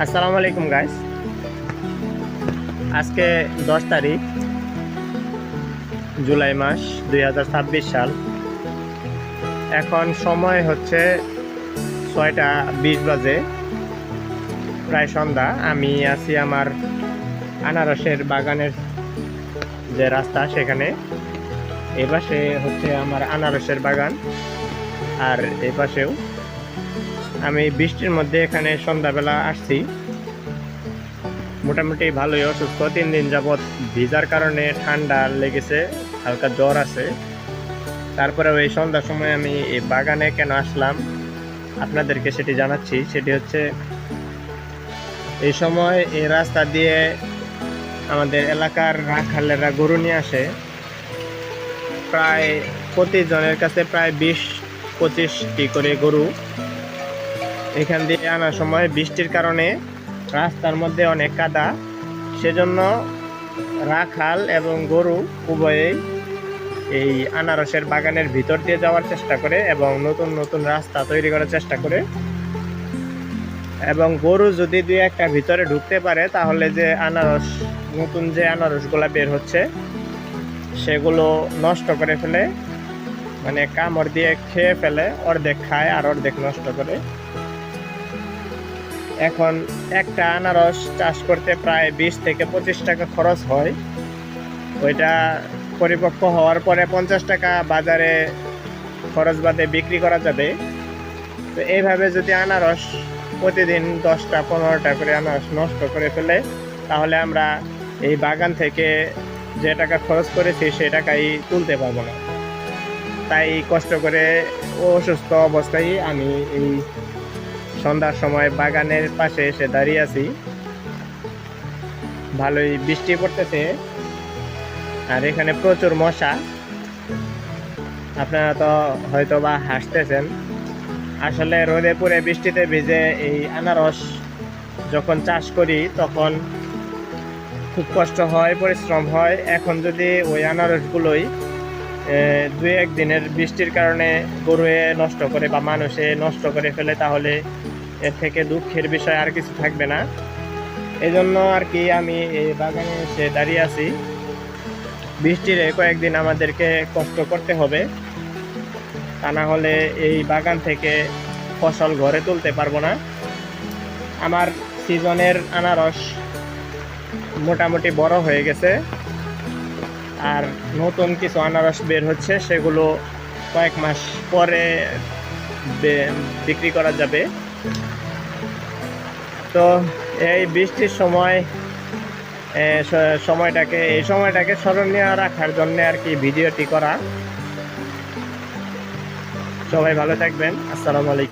আসসালামু আলাইকুম গাইস। আজকে 10 তারিখ জুলাই মাস 2026 সাল। এখন সময় হচ্ছে 6টা 20 বাজে, প্রায় সন্ধ্যা। আমি আছি আমার আনারসের বাগানের যে রাস্তা সেখানে। এ পাশে হচ্ছে আমার আনারসের বাগান, আর এ পাশেও। আমি বৃষ্টির মধ্যে এখানে সন্ধ্যাবেলা আসছি। মোটামুটি ভালোই অসুস্থ, 3 দিন যাবৎ ভিজার কারণে ঠান্ডা লেগেছে, হালকা জ্বর আছে। তারপরে ওই সন্ধ্যার সময় আমি এই বাগানে কেন আসলাম আপনাদেরকে সেটি জানাচ্ছি। সেটি হচ্ছে, এই সময় এই রাস্তা দিয়ে আমাদের এলাকার রাখালেরা গরু নিয়ে আসে। প্রায় প্রতিজনের কাছে প্রায় 20-25টি করে গরু এখান দিয়ে আনার সময় বৃষ্টির কারণে রাস্তার মধ্যে অনেক কাদা, সেজন্য রাখাল এবং গরু উভয়েই এই আনারসের বাগানের ভিতর দিয়ে যাওয়ার চেষ্টা করে এবং নতুন নতুন রাস্তা তৈরি করার চেষ্টা করে। এবং গরু যদি 2-1টা ভিতরে ঢুকতে পারে তাহলে যে আনারস, নতুন যে আনারসগুলো বের হচ্ছে সেগুলো নষ্ট করে ফেলে, মানে কামড় দিয়ে খেয়ে ফেলে। অর্ধেক খায় আর অর্ধেক নষ্ট করে। এখন একটা আনারস চাষ করতে প্রায় 20 থেকে 25 টাকা খরচ হয়। ওইটা পরিপক্ক হওয়ার পরে 50 টাকা বাজারে খরচ বাদে বিক্রি করা যাবে। তো এইভাবে যদি আনারস প্রতিদিন 10টা-15টা করে আনারস নষ্ট করে ফেলে, তাহলে আমরা এই বাগান থেকে যে টাকা খরচ করেছি সে টাকাই তুলতে পারবো না। তাই কষ্ট করে অসুস্থ অবস্থায় আমি এই সন্ধ্যার সময় বাগানের পাশে এসে দাঁড়িয়ে আছি। ভালোই বৃষ্টি পড়তেছে আর এখানে প্রচুর মশা। আপনারা তো হয়তো বা হাসতেছেন। আসলে রোদে পুড়ে বৃষ্টিতে ভিজে এই আনারস যখন চাষ করি তখন খুব কষ্ট হয়, পরিশ্রম হয়। এখন যদি ওই আনারসগুলোই 2-1 দিনের বৃষ্টির কারণে গরুয়ে নষ্ট করে বা মানুষে নষ্ট করে ফেলে, তাহলে এর থেকে দুঃখের বিষয় আর কিছু থাকবে না। এই জন্য আর কি আমি এই বাগানে এসে দাঁড়িয়ে আছি। বৃষ্টির কয়েকদিন আমাদেরকে কষ্ট করতে হবে, তা না হলে এই বাগান থেকে ফসল ঘরে তুলতে পারবো না। আমার সিজনের আনারস মোটামুটি বড় হয়ে গেছে, আর নতুন কিছু আনারস বের হচ্ছে, সেগুলো কয়েক মাস পরে বিক্রি করা যাবে। তো এই বৃষ্টির সময় এই সময়টাকে স্মরণীয় রাখার জন্য আর কি ভিডিওটি করা। সবাই ভালো থাকবেন। আসসালামু আলাইকুম।